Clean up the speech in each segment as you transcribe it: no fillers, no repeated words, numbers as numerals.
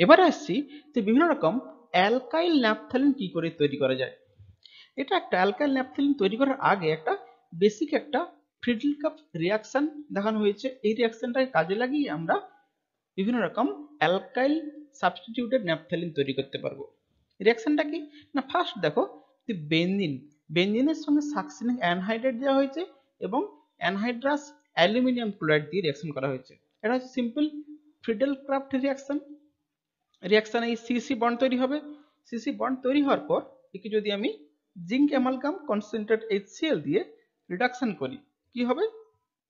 এবার আসছি যে বিভিন্ন রকম অ্যালকাইল ন্যাপথালিন কি করে তৈরি করা যায়। এটা একটা অ্যালকাইল ন্যাপথালিন তৈরি করার আগে একটা বেসিক একটা ফ্রিডল কাপ রিয়াকশন দেখানো হয়েছে। এই রিয়াকশনটাকে কাজে লাগিয়ে আমরা বিভিন্ন রকম অ্যালকাইল সাবস্টিটিউটেড ন্যাপথালিন তৈরি করতে পারবো। রিয়াকশনটা কি না, ফার্স্ট দেখো বেনজিনের সঙ্গে সাকসিনিক অ্যানহাইড্রাইড দেওয়া হয়েছে এবং অ্যানহাইড্রাস অ্যালুমিনিয়াম ক্লোরাইড দিয়ে রিয়াকশন করা হয়েছে। এটা হচ্ছে সিম্পল ফ্রিডল ক্রাফট রিয়াকশন। রিয়াকশনে এই সিসি বন্ড তৈরি হবে। সিসি বন্ড তৈরি হওয়ার পর একে যদি আমি জিঙ্ক অ্যামালগাম কনসেন্ট্রেট HCl দিয়ে রিডাকশন করি, কি হবে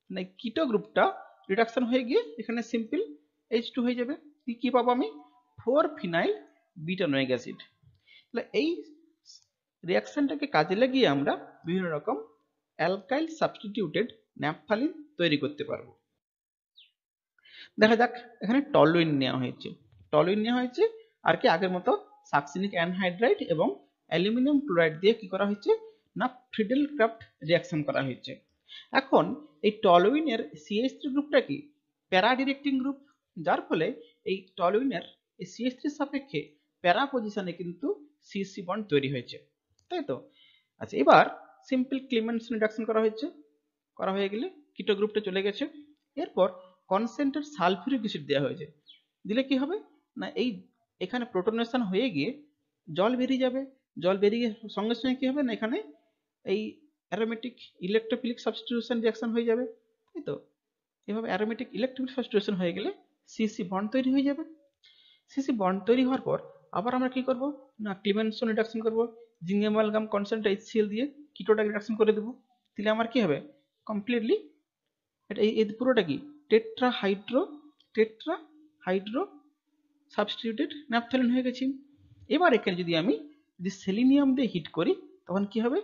না, কিটো গ্রুপটা রিডাকশন হয়ে গিয়ে এখানে সিম্পল H2 হয়ে যাবে। কি পাবো আমি, 4 ফিনাইল বিটানোয়িক অ্যাসিড। তাহলে এই রিয়াকশনটাকে কাজে লাগিয়ে আমরা বিভিন্ন রকম অ্যালকাইল সাবস্টিটিউটেড ন্যাপথালিন তৈরি করতে পারবো। দেখা যাক, এখানে টলুইন নেওয়া হয়েছে আর কি আগের মতো সাকসিনিক অ্যানহাইড্রাইড এবং অ্যালুমিনিয়াম ক্লোরাইড দিয়ে কি করা হয়েছে না, ফ্রিডল ক্রাফট রিয়াকশন করা হয়েছে। এখন এই টলুইনের CH3 গ্রুপটা কি প্যারা ডিরেক্টিং গ্রুপ, যার ফলে এই টলুইনের এই CH3 সাপেক্ষে প্যারা পজিশনে কিন্তু সিসি বন্ড তৈরি হয়েছে, তাই তো। আচ্ছা, এবার সিম্পল ক্লিমেন্টস রিডাকশন করা হয়ে গেলে কিটো গ্রুপটা চলে গেছে। এরপর কনসেন্ট্রেট সালফিউরিক অ্যাসিড দেওয়া হয়েছে। দিলে কি হবে না, এখানে প্রোটনেশন হয়ে গিয়ে জল বেরিয়ে যাবে। জল বেরিয়ে সঙ্গে সঙ্গে কি হবে না, এখানে এই অ্যারোমেটিক ইলেকট্রোফিলিক সাবস্টিটিউশন রিঅ্যাকশন হয়ে যাবে, তাই তো। এভাবে অ্যারোমেটিক ইলেকট্রোফিলিক সাবস্টিটিউশন হয়ে গেলে সিসি বন্ড তৈরি হয়ে যাবে। সিসি বন্ড তৈরি হওয়ার পর আবার আমরা কি করব না, ক্লিমেনসন রিডাকশন করব। জিঙ্ক অ্যামালগাম কনসেন্ট্রেট HCl দিয়ে কিটোটা রিডাকশন করে দেবো। তাহলে আমার কি হবে, কমপ্লিটলি এটা এই পুরোটা কি টেট্রা হাইড্রো সাবস্টিটিউটেড ন্যাপথালিন হয়ে গেছে। এবার এখানে যদি আমি সেলিনিয়াম দিয়ে হিট করি তখন কি হবে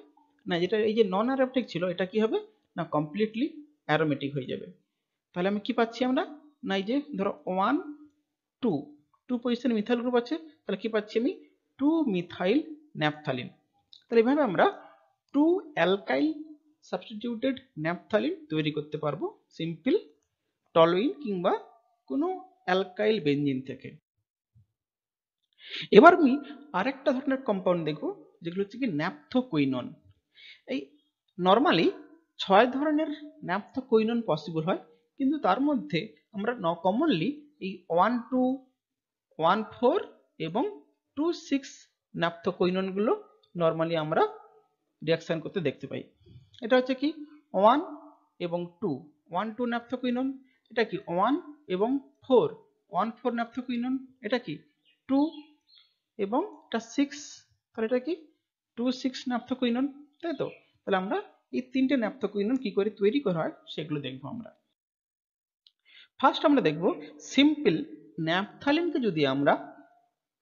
না, যেটা এই যে নন অ্যারোমেটিক ছিল এটা কি হবে না, কমপ্লিটলি অ্যারোমেটিক হয়ে যাবে। তাহলে আমি কি পাচ্ছি আমরা না, এই যে ধরো 1 2 পজিশনে মিথাইল গ্রুপ আছে, তাহলে কি পাচ্ছি আমি 2 মিথাইল ন্যাপথালিন। তাহলে এভাবে আমরা 2 অ্যালকাইল সাবস্টিটিউটেড ন্যাপথালিন তৈরি করতে পারবো সিম্পল টলুইন কিংবা কোনো অ্যালকাইল বেনজিন থেকে। এবার আমি আরেকটা ধরনের কম্পাউন্ড দেখব যেগুলো হচ্ছে কি ন্যাপথোকুইনন। এই নর্মালি 6 ধরনের ন্যাপথোকুইনন পসিবল হয়, কিন্তু তার মধ্যে আমরা কমনলি এই 1 2 1 4 এবং 2 6 ন্যাপথোকুইনন গুলো নর্মালি আমরা রিঅ্যাকশন করতে দেখতে পাই। এটা হচ্ছে কি 1 এবং 2 1 2 ন্যাপথোকুইনন, এটা কি 1 এবং 4 1 4 ন্যাপথোকুইনন, এটা কি 2 এবং এটা 6, তাহলে এটা কি 2 6 ন্যাপথোকুইনন, তাই তো। তাহলে আমরা এই তিনটে ন্যাপথোকুইনন কি করে তৈরি করা হয় সেগুলো দেখবো আমরা। ফার্স্ট আমরা দেখব সিম্পল ন্যাপথালিনকে যদি আমরা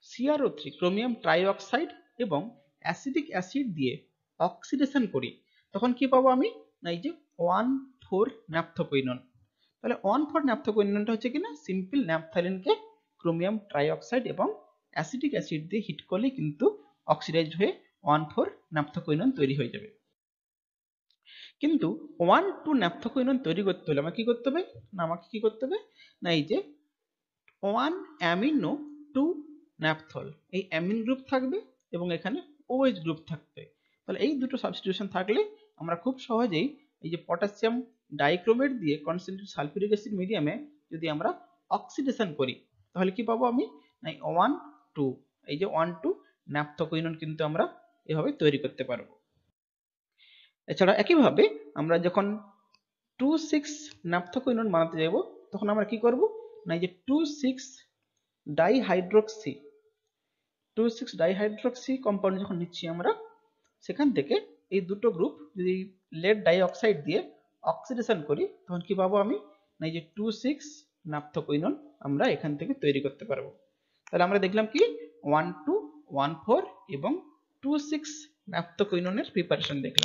CrO3 ক্রোমিয়াম ট্রাইঅক্সাইড এবং অ্যাসিডিক অ্যাসিড দিয়ে অক্সিডেশন করি তখন কি পাবো আমি না, এই যে 1 4 ন্যাপথোকুইনন। তাহলে 1 4 ন্যাপথোকুইননটা হচ্ছে কি না সিম্পল ন্যাপথালিনকে ক্রোমিয়াম ট্রাইঅক্সাইড এবং অ্যাসিডিক অ্যাসিড দিয়ে হিট করলে কিন্তু অক্সিডাইজড হয়ে 1 4 ন্যাপথোকুইনন তৈরি হয়ে যাবে। কিন্তু 1 2 ন্যাপথোকুইনন তৈরি করতে হলে আমাকে কি করতে হবে না, এই যে 1 অ্যামিনো 2 ন্যাপথল, এই অ্যামিন গ্রুপ থাকবে এবং এখানে OH গ্রুপ থাকবে। তাহলে এই দুটো সাবস্টিটিউশন থাকলে আমরা খুব সহজেই এই যে পটাশিয়াম ডাইক্রোমেট দিয়ে কনসেন্ট্রেট সালফিউরিক অ্যাসিড মিডিয়ামে যদি আমরা অক্সিডেশন করি তাহলে কি পাবো আমি না, 1 2, এই যে 1 2 ন্যাপথোকুইনন কিন্তু আমরা এভাবে তৈরি করতে পারবো। এছাড়া একইভাবে আমরা যখন 2 6 ন্যাপথোকুইনন বানাতে যাব তখন আমরা কি করব না, এই যে 2 6 ডাইহাইড্রক্সি কম্পাউন্ড যখন নিচ্ছি আমরা সেখান থেকে এই দুটো গ্রুপ যদি লেড ডাইঅক্সাইড দিয়ে অক্সিডেশন করি তখন কি পাবো আমি না, এই যে 2 6 ন্যাপথোকুইনন আমরা এখান থেকে তৈরি করতে পারবো। তাহলে আমরা দেখলাম কি 1 2 1 4 এবং 2 6 ন্যাপথোকুইননের প্রিপারেশন দেখলাম।